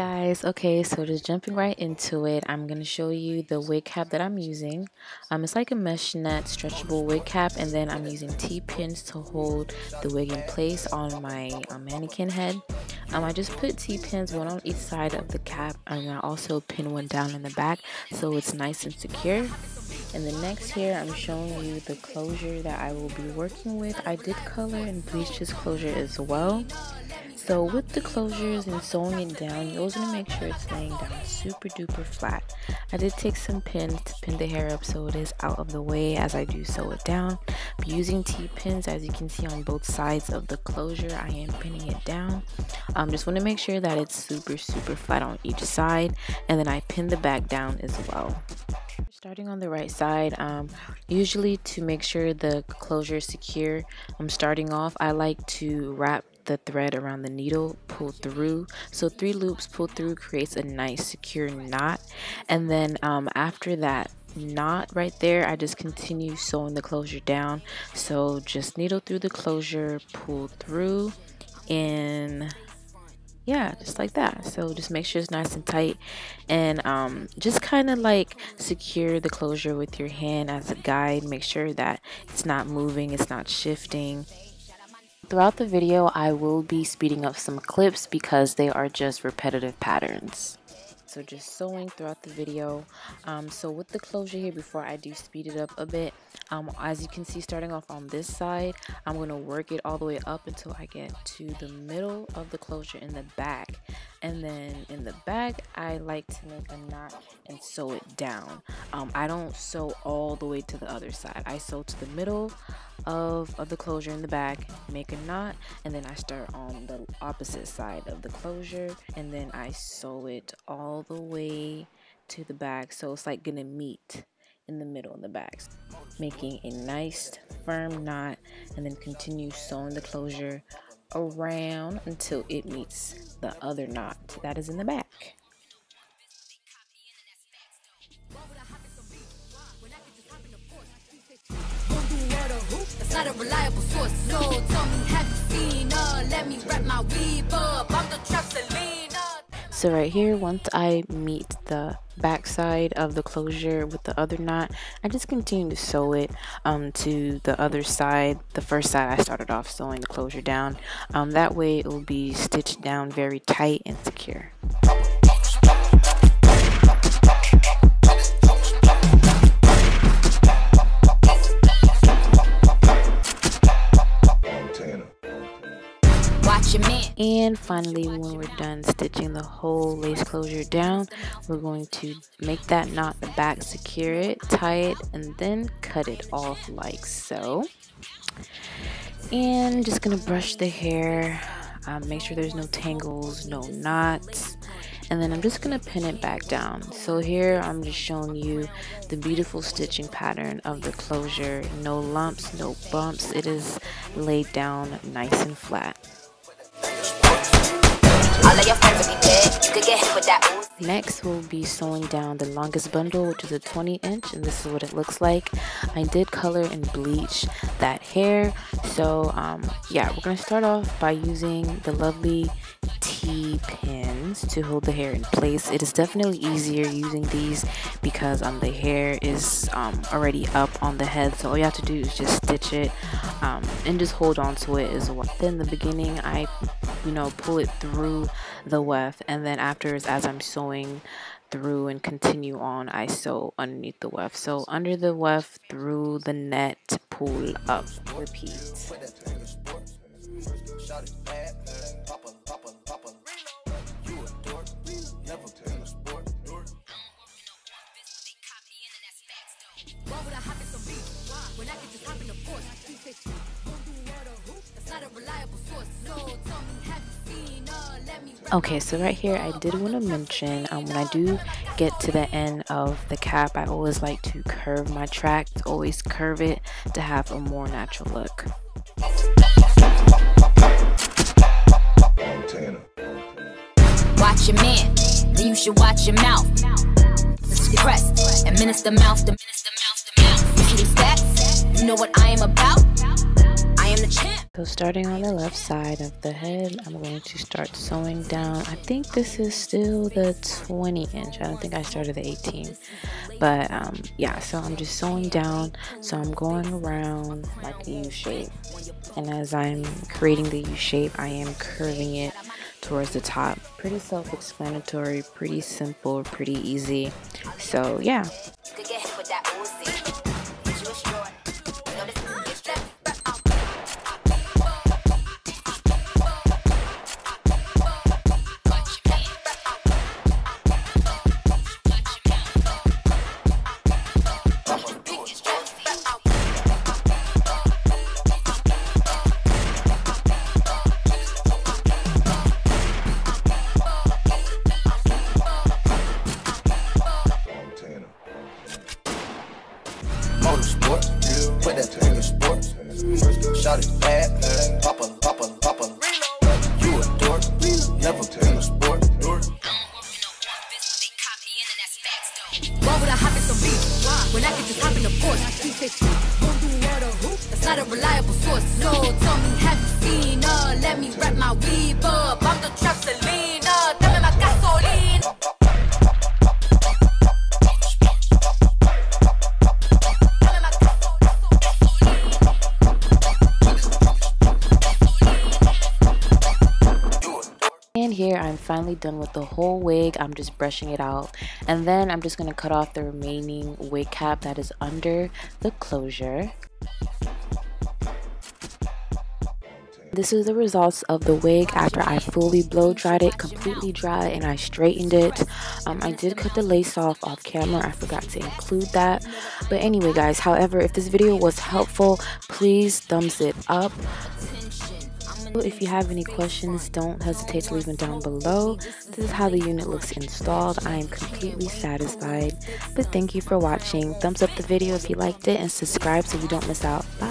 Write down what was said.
guys, okay, so just jumping right into it, I'm going to show you the wig cap that I'm using. It's like a mesh net stretchable wig cap, and then I'm using T-pins to hold the wig in place on my mannequin head. I just put T-pins, one on each side of the cap, and I also pin one down in the back so it's nice and secure. And then next here, I'm showing you the closure that I will be working with. I did color and bleach this closure as well. So with the closures and sewing it down, you always want to make sure it's laying down super duper flat. I did take some pins to pin the hair up so it is out of the way as I do sew it down. But using T-pins, as you can see on both sides of the closure, I am pinning it down. Just want to make sure that it's super flat on each side, and then I pin the back down as well. Starting on the right side, usually to make sure the closure is secure, starting off, I like to wrap the thread around the needle, pull through. So 3 loops pull through creates a nice secure knot, and then after that knot right there, I just continue sewing the closure down. So just needle through the closure, pull through, and yeah, just like that. So just make sure it's nice and tight, and just kind of like secure the closure with your hand as a guide. Make sure that it's not moving, it's not shifting. Throughout the video, I will be speeding up some clips because they are just repetitive patterns. So just sewing throughout the video. So with the closure here, before I do speed it up a bit, as you can see, starting off on this side, I'm going to work it all the way up until I get to the middle of the closure in the back. And then in the back, I like to make a knot and sew it down. I don't sew all the way to the other side. I sew to the middle of the closure in the back, make a knot, and then I start on the opposite side of the closure, and then I sew it all the way to the back, so it's like gonna meet in the middle in the back, making a nice firm knot, and then continue sewing the closure around until it meets the other knot that is in the back. Not a reliable source, so tell me, have you seen her? Let me wrap my weave up. I'm the trap Selena. So right here, once I meet the back side of the closure with the other knot, I just continue to sew it to the other side. The first side I started off sewing the closure down. That way it will be stitched down very tight and secure. And finally, when we're done stitching the whole lace closure down, we're going to make that knot in the back, secure it, tie it, and then cut it off like so. And just gonna brush the hair, make sure there's no tangles, no knots, and then I'm just gonna pin it back down. So here I'm just showing you the beautiful stitching pattern of the closure. No lumps, no bumps. It is laid down nice and flat. Next, we'll be sewing down the longest bundle, which is a 20-inch, and this is what it looks like. I did color and bleach that hair. So yeah, we're gonna start off by using the lovely T-pins to hold the hair in place. It is definitely easier using these because the hair is already up on the head, so all you have to do is just stitch it and just hold on to it as well. Then in the beginning, I pull it through the weft, and then afterwards, as I'm sewing through and continue on, I sew underneath the weft. So under the weft, through the net, pull up, repeat. Okay, so right here I did want to mention when I do get to the end of the cap, I always like to curve my track, always curve it to have a more natural look. Watch your man, then you should watch your mouth. Press and minister mouth to mouth. You see these stats? You know what I am about? I So starting on the left side of the head, I'm going to start sewing down. I think this is still the 20 inch. I don't think I started the 18. But yeah, so I'm just sewing down. So I'm going around like a U shape. And as I'm creating the U shape, I am curving it towards the top. Pretty self-explanatory, pretty simple, pretty easy. So yeah. Put that thing in sports. Shout it bad, papa. You a dork, never been a sport. Why would I hop in some beef when I could just hop in the Porsche? She say she won't do what a hoop. That's not a reliable source. So tell me, have you seen her? Let me wrap my weave up. I'm the trap Selena. Dame my gasolina. And here I'm finally done with the whole wig. I'm just brushing it out, and then I'm just going to cut off the remaining wig cap that is under the closure. This is the results of the wig after I fully blow dried it, completely dry, and I straightened it. I did cut the lace off camera. I forgot to include that. But anyway guys, however, if this video was helpful, please thumbs it up. If you have any questions, don't hesitate to leave them down below. This is how the unit looks installed. I am completely satisfied. But thank you for watching. Thumbs up the video if you liked it, and subscribe so you don't miss out. Bye.